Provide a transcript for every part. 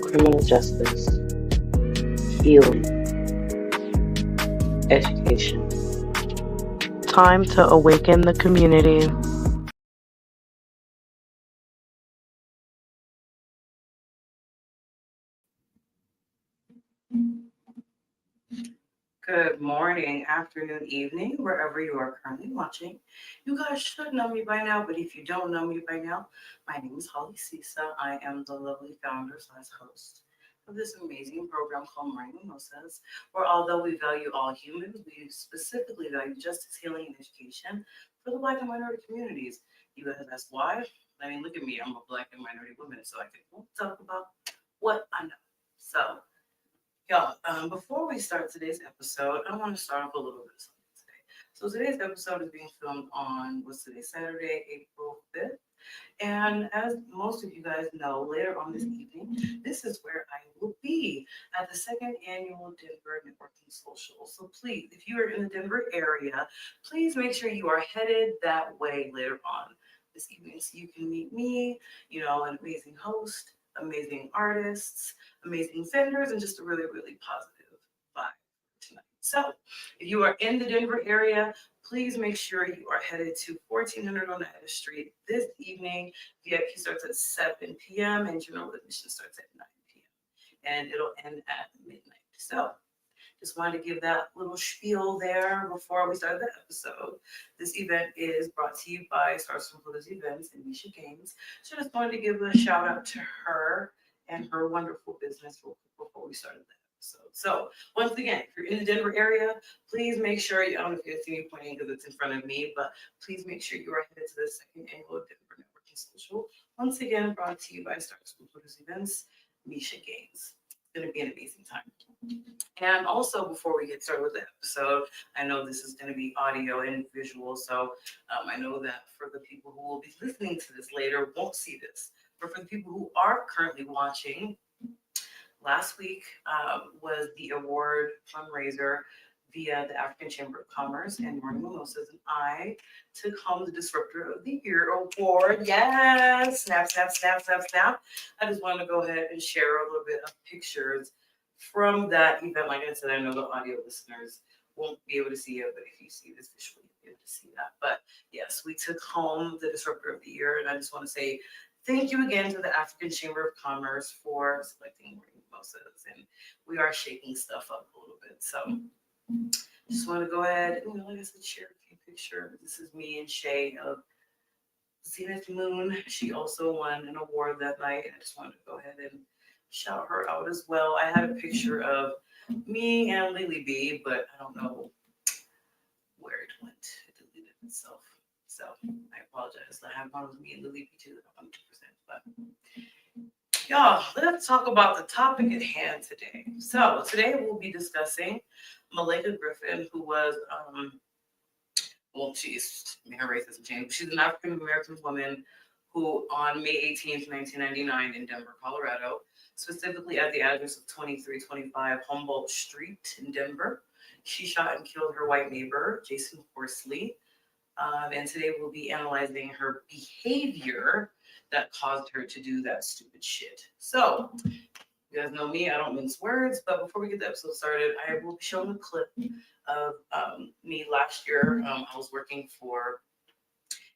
Criminal justice, healing, education. Time to awaken the community. Good morning, afternoon, evening, wherever you are currently watching. You guys should know me by now, but if you don't know me by now, my name is Holly Cisa. I am the lovely founder / host of this amazing program called Morning Mimosas, where although we value all humans, we specifically value justice, healing, and education for the Black and minority communities. You guys ask why? I mean, look at me. I'm a Black and minority woman, so I can talk about what I know. So, y'all, before we start today's episode, I want to start off a little bit of something today. So today's episode is being filmed on, what's today, Saturday, April 5th. And as most of you guys know, later on this evening, this is where I will be at the second annual Denver Networking Social. So please, if you are in the Denver area, please make sure you are headed that way later on this evening so you can meet me, an amazing host, amazing artists, amazing vendors, and just a really, really positive vibe tonight. So if you are in the Denver area, please make sure you are headed to 1400 Oneida Street this evening. VIP starts at 7 p.m. and general admission starts at 9 p.m. and it'll end at midnight. So just wanted to give that little spiel there before we start the episode. This event is brought to you by Stars from Brothers Events and Misha Gaines. So just wanted to give a shout out to her and her wonderful business before we started the episode. So once again, if you're in the Denver area, please make sure, I don't know if you can see me pointing because it's in front of me, but please make sure you are headed to the second annual Denver Networking Social. Once again, brought to you by Stars from Brothers Events, Misha Gaines. It's going to be an amazing time. And also, before we get started with the episode, I know this is going to be audio and visual, so I know that for the people who will be listening to this later won't see this. But for the people who are currently watching, last week was the award fundraiser via the African Chamber of Commerce and Morning Mimosas, and I took home the Disruptor of the Year award. Yes! Snap, snap, snap, snap, snap. I just wanted to go ahead and share a little bit of pictures from that event. Like I said, I know the audio listeners won't be able to see it, but if you see this visually, you'll be able to see that. But yes, we took home the Disruptor of the Year, and I just want to say thank you again to the African Chamber of Commerce for selecting Morning Mimosas, and we are shaking stuff up a little bit. So just want to go ahead and, like I said, share a few pictures. This is me and Shay of Zenith Moon. She also won an award that night. I just wanted to go ahead and shout her out as well. I had a picture of me and Lily B, but I don't know where it went. It deleted itself. So I apologize. I have one with me and Lily B too. 100%. But y'all, let's talk about the topic at hand today. So today we'll be discussing Malaika Griffin, who was her race hasn't changed. She's an African American woman who on May 18th, 1999 in Denver, Colorado, specifically at the address of 2325 Humboldt Street in Denver, she shot and killed her white neighbor, Jason Horsley. And today we'll be analyzing her behavior that caused her to do that stupid shit. So, you guys know me, I don't mince words, but before we get the episode started, I will be showing a clip of me last year. I was working for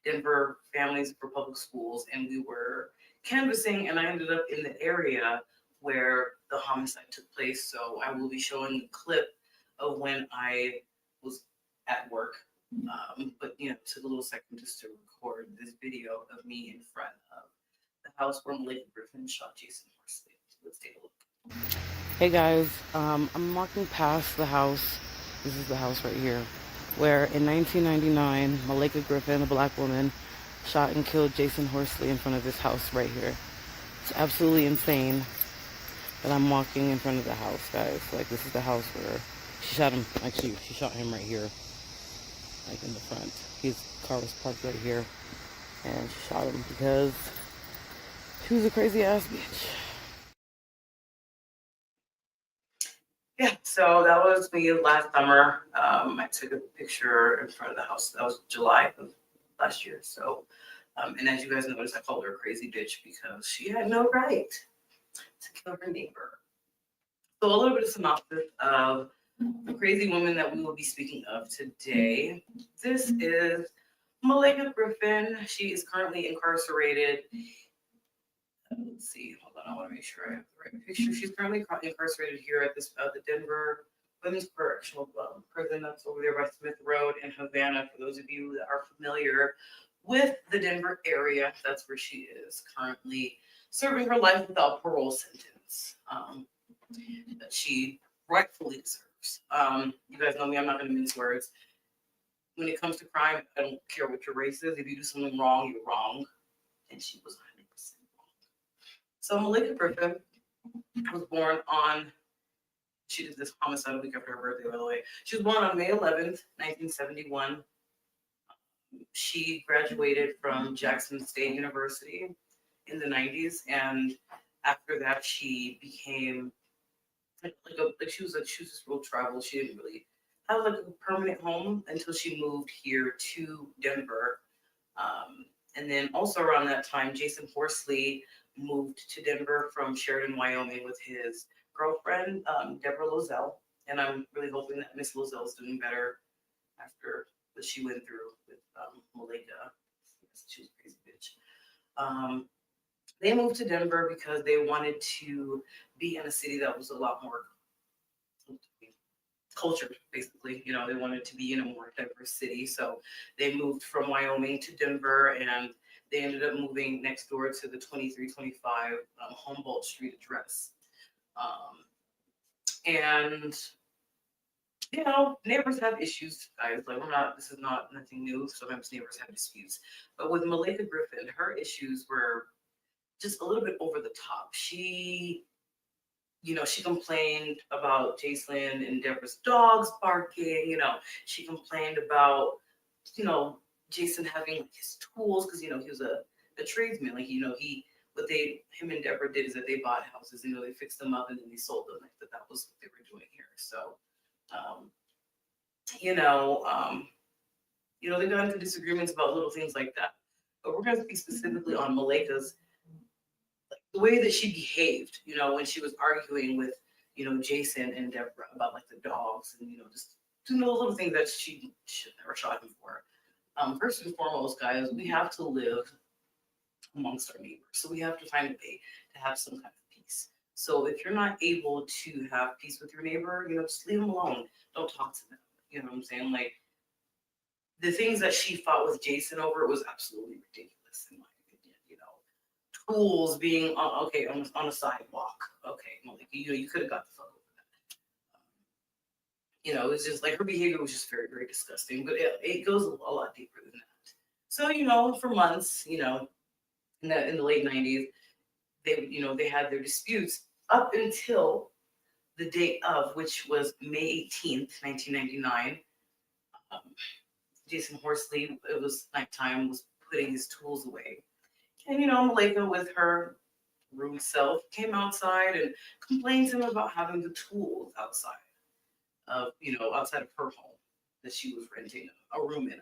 Denver Families for Public Schools, and we were canvassing, and I ended up in the area where the homicide took place. So I will be showing a clip of when I was at work, but took a little second just to record this video of me in front of the house where Malaika Griffin shot Jason Horsley. Let's take a look. Hey guys, I'm walking past the house. This is the house right here, where in 1999, Malaika Griffin, a black woman, shot and killed Jason Horsley in front of this house right here. It's absolutely insane that I'm walking in front of the house, guys. Like, this is the house where she shot him. Actually, she shot him right here, like in the front. His car was parked right here, and she shot him because she was a crazy ass bitch. Yeah, so that was me last summer. I took a picture in front of the house. That was July of last year. So, and as you guys noticed, I called her a crazy bitch because she had no right to kill her neighbor. So, a little bit of synopsis of the crazy woman that we will be speaking of today. This is Malaika Griffin. She is currently incarcerated. Let's see, hold on, I want to make sure I have the right picture. She's currently incarcerated here at this the Denver Women's Correctional Prison that's over there by Smith Road in Havana. For those of you that are familiar with the Denver area, that's where she is currently serving her life without parole sentence that she rightfully deserves. You guys know me, I'm not going to mince words. When it comes to crime, I don't care what your race is. If you do something wrong, you're wrong. And she was 100% wrong. So Malika Griffin was born on, she did this homicide a week after her birthday, by the way. She was born on May 11th, 1971. She graduated from Jackson State University in the 90s. And after that, she became like she was just real travel. She didn't really have like a permanent home until she moved here to Denver. And then also around that time, Jason Horsley moved to Denver from Sheridan, Wyoming, with his girlfriend, Deborah Lozelle. And I'm really hoping that Miss Lozelle is doing better after what she went through with Malika. She was a crazy bitch. They moved to Denver because they wanted to be in a city that was a lot more cultured, basically. You know, they wanted to be in a more diverse city. So they moved from Wyoming to Denver, and they ended up moving next door to the 2325 Humboldt Street address. And neighbors have issues, guys. Like, this is not nothing new. Sometimes neighbors have disputes. But with Malaika Griffin, her issues were just a little bit over the top. She complained about Jason and Deborah's dogs barking. She complained about, you know, Jason having like, his tools because, he was a tradesman. Like, him and Deborah did is that they bought houses, they fixed them up and then they sold them. Like that was what they were doing here. So, um, they got into disagreements about little things like that. But we're going to speak specifically on Malika's the way that she behaved, when she was arguing with, Jason and Deborah about like the dogs and, just little things that she should never shot him for. First and foremost, guys, we have to live amongst our neighbors. So we have to find a way to have some kind of peace. So if you're not able to have peace with your neighbor, just leave them alone. Don't talk to them. You know what I'm saying? Like the things that she fought with Jason over was absolutely ridiculous in my opinion. Tools being on a sidewalk. Okay, well, like, you could have got the fuck over that. It was just like her behavior was just very, very disgusting. But it goes a lot deeper than that. So for months, in the late '90s, they had their disputes up until the date of which was May 18th, 1999. Um, Jason Horsley, it was nighttime, was putting his tools away. And, Malika, with her rude self, came outside and complained to him about having the tools outside of her home that she was renting a room in.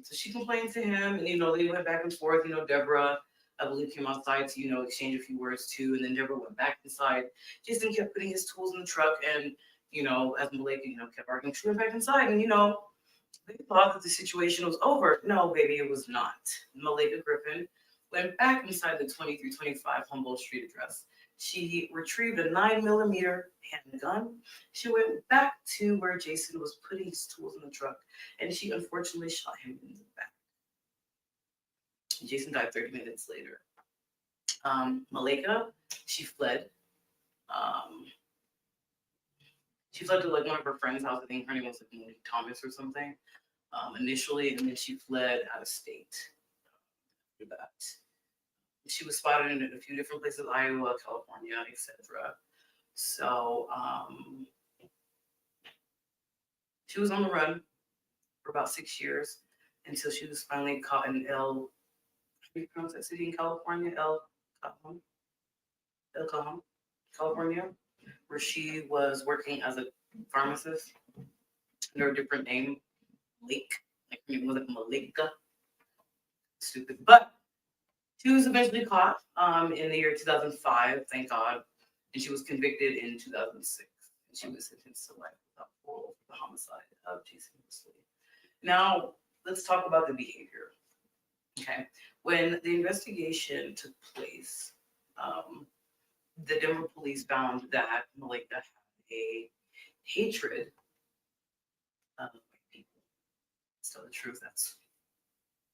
So she complained to him, and, they went back and forth. Deborah, I believe, came outside to, exchange a few words too. And then Deborah went back inside. Jason kept putting his tools in the truck. And, as Malika, kept arguing, she went back inside. And, they thought that the situation was over. No, baby, it was not. Malaika Griffin went back inside the 2325 Humboldt Street address. She retrieved a 9mm handgun. She went back to where Jason was putting his tools in the truck, and she unfortunately shot him in the back. Jason died 30 minutes later. Malaika, she fled. She fled to like one of her friend's house. I think her name was like Thomas or something. Initially, and then she fled out of state after that. She was spotted in a few different places, Iowa, California, etc. So she was on the run for about 6 years until she was finally caught in how do you pronounce that city in California? El Cajon, California. where she was working as a pharmacist under a different name, Lake. Like her name wasn't Malika. Stupid. But she was eventually caught in the year 2005, thank God, and she was convicted in 2006. And she was sentenced to life without parole for the homicide of Jason Horsley. Now, let's talk about the behavior. Okay. When the investigation took place, um, the Denver police found that Malika had a hatred of white people. Let's tell the truth, that's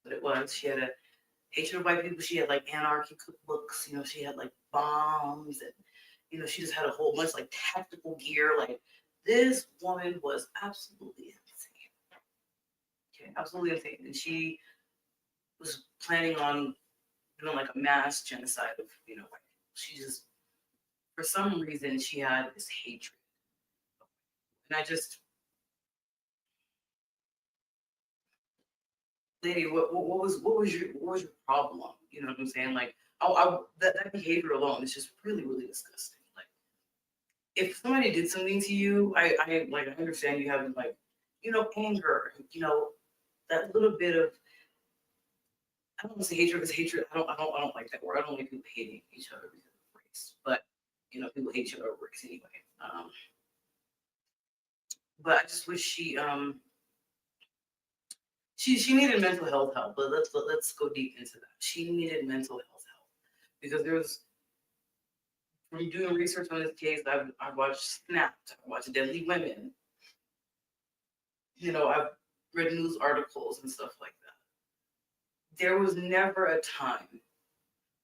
what it was. She had a hatred of white people. She had like anarchy cookbooks. She had like bombs, and she just had a whole bunch like tactical gear. Like this woman was absolutely insane. Okay, absolutely insane, and she was planning on doing like a mass genocide of white people. She just, for some reason, she had this hatred, and I just, lady, what was your problem? You know what I'm saying? Like, that behavior alone is just really really disgusting. Like, if somebody did something to you, I understand you having like, anger, that little bit of, I don't want to say hatred because hatred, I don't like that word. I don't like people hating each other because of race, but people hate each other over race anyway. But I just wish she needed mental health help. But let's go deep into that. She needed mental health help because from doing research on this case, I've watched Snapped, I watched Deadly Women. I've read news articles and stuff like that. There was never a time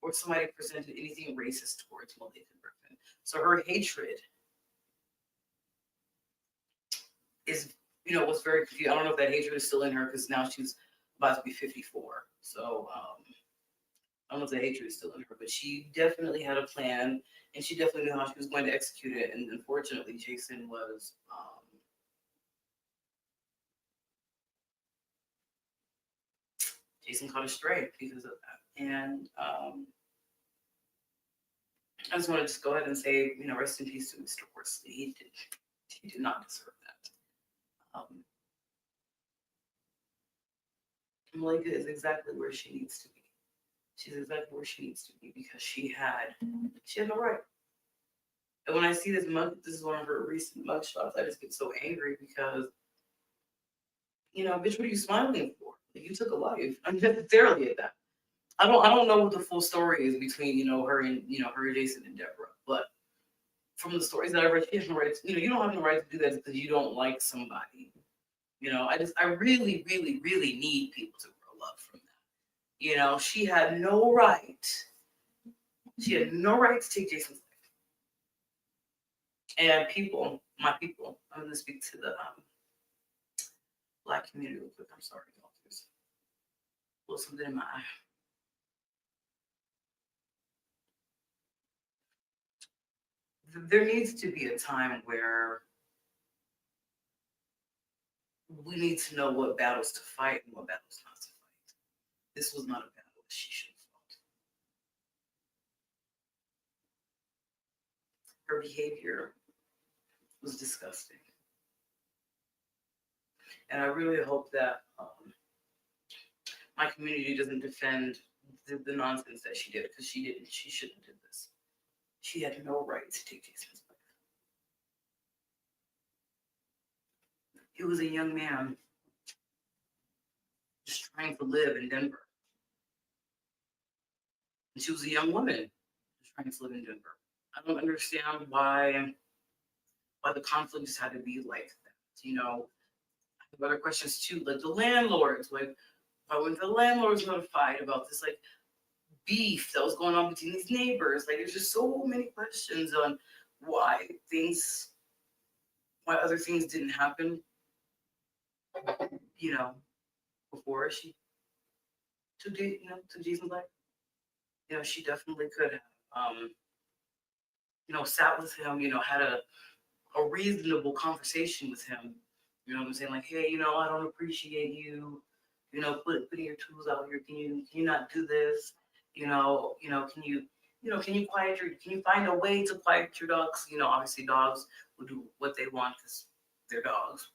where somebody presented anything racist towards Malaika Griffin. So her hatred is, was very confused. I don't know if that hatred is still in her because now she's about to be 54. So I don't know if that hatred is still in her, but she definitely had a plan and she definitely knew how she was going to execute it. And unfortunately, Jason caught a stray because of that. And I just want to just go ahead and say, rest in peace to Mr. Horsley. He did not deserve that. Malika is exactly where she needs to be. She's exactly where she needs to be because she had no right. And when I see this is one of her recent mugshots, I just get so angry because, bitch, what are you smiling for? Like, you took a life unnecessarily at that. I don't know what the full story is between her and her, Jason, and Deborah, but from the stories that I read, she has no right. You don't have no right to do that because you don't like somebody. I really, really, really need people to grow up from that. She had no right. She had no right to take Jason's life. And my people, I'm going to speak to the Black community real quick. I'm sorry, y'all. There's a little something in my eye. There needs to be a time where we need to know what battles to fight and what battles not to fight. This was not a battle that she should have fought. Her behavior was disgusting. And I really hope that my community doesn't defend the nonsense that she did because she didn't. She shouldn't have did this. She had no right to take Jason's life. He was a young man just trying to live in Denver. And she was a young woman just trying to live in Denver. I don't understand why the conflict just had to be like that. I have other questions too, like the landlords. Like, why wouldn't the landlords notified about this like beef that was going on between these neighbors? Like, there's just so many questions on why other things didn't happen. Before she took Jason's life. She definitely could have sat with him, had a reasonable conversation with him. You know what I'm saying? Like, hey, I don't appreciate you, putting your tools out here. Can you not do this? Can you Can you can you find a way to quiet your dogs? Obviously dogs will do what they want because they're dogs.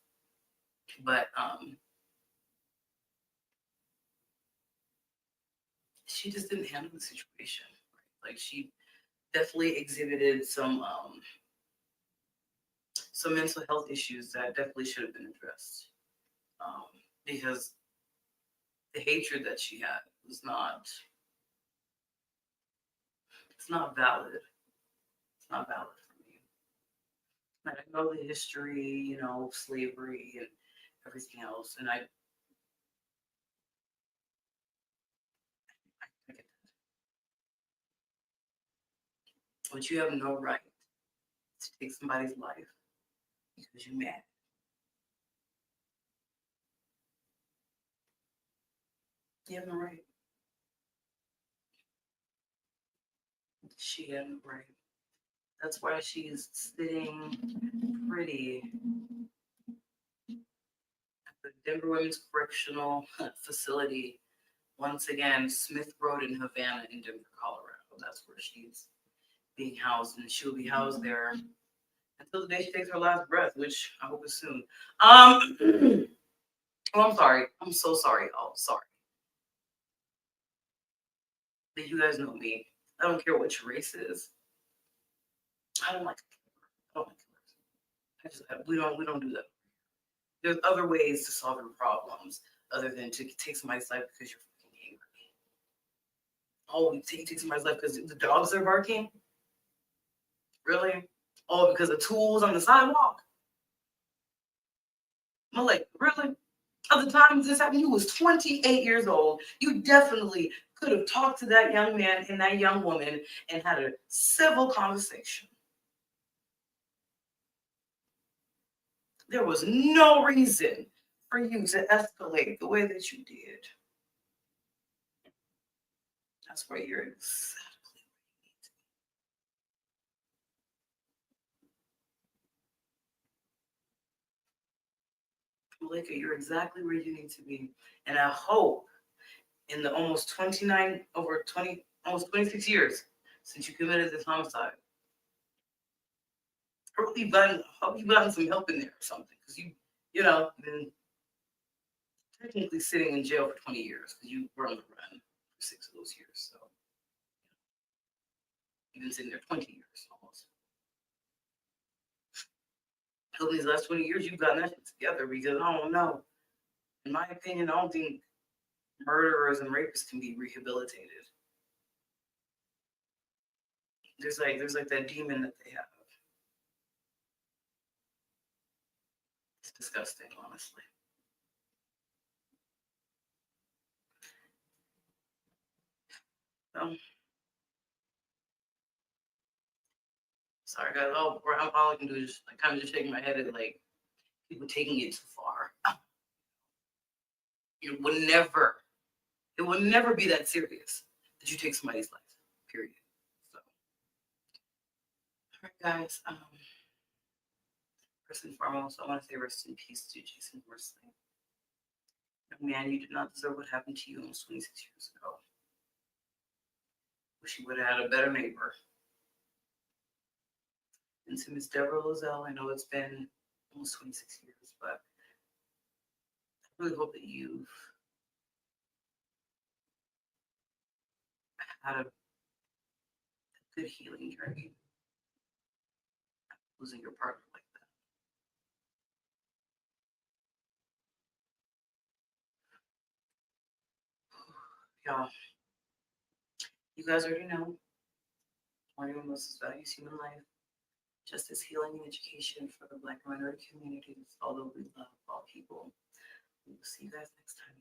But she just didn't handle the situation. Right? Like she definitely exhibited some mental health issues that definitely should have been addressed. Um, because the hatred that she had was it's not valid. It's not valid for me. And I know the history, of slavery and everything else, and I get that. But you have no right to take somebody's life because you're mad. You have no right. She had no right. That's why she's sitting pretty at the Denver Women's Correctional Facility. Once again, Smith Road in Havana in Denver, Colorado. That's where she's being housed, and she'll be housed there until the day she takes her last breath, which I hope is soon. Oh, I'm sorry. I'm so sorry. Oh, sorry. But you guys know me. I don't care what your race is. I don't like. I don't like we don't do that. There's other ways to solve your problems other than to take somebody's life because you're fucking angry. Oh, you take somebody's life because the dogs are barking. Really? Oh, because the tools on the sidewalk. I'm like, really? At the time this happened, you was 28 years old. You definitely could have talked to that young man and that young woman and had a civil conversation. There was no reason for you to escalate the way that you did. That's where you're exactly. Malika, you're exactly where you need to be. And I hope in the almost 29, over 20, almost 26 years since you committed this homicide, hope you've gotten some help in there or something. Because been technically sitting in jail for 20 years because you were on the run for 6 of those years. So you've been sitting there 20 years almost. So these last 20 years, you've gotten that shit together because I don't know. In my opinion, I don't think murderers and rapists can be rehabilitated. There's like that demon that they have. It's disgusting, honestly. So, sorry guys. All I can do is like kind of just shaking my head at like people taking it too far. It would never be that serious that you take somebody's life. Period. So, all right, guys. First and foremost, I want to say rest in peace to Jason Horsley. Young man, you did not deserve what happened to you almost 26 years ago. Wish you would have had a better neighbor. And to Miss Deborah Lozelle, I know it's been almost 26 years, but I really hope that you've had a good healing journey losing your partner like that. Y'all, you guys already know Morning Moses values human life, justice, healing, and education for the Black minority communities, although we love all people. We will see you guys next time.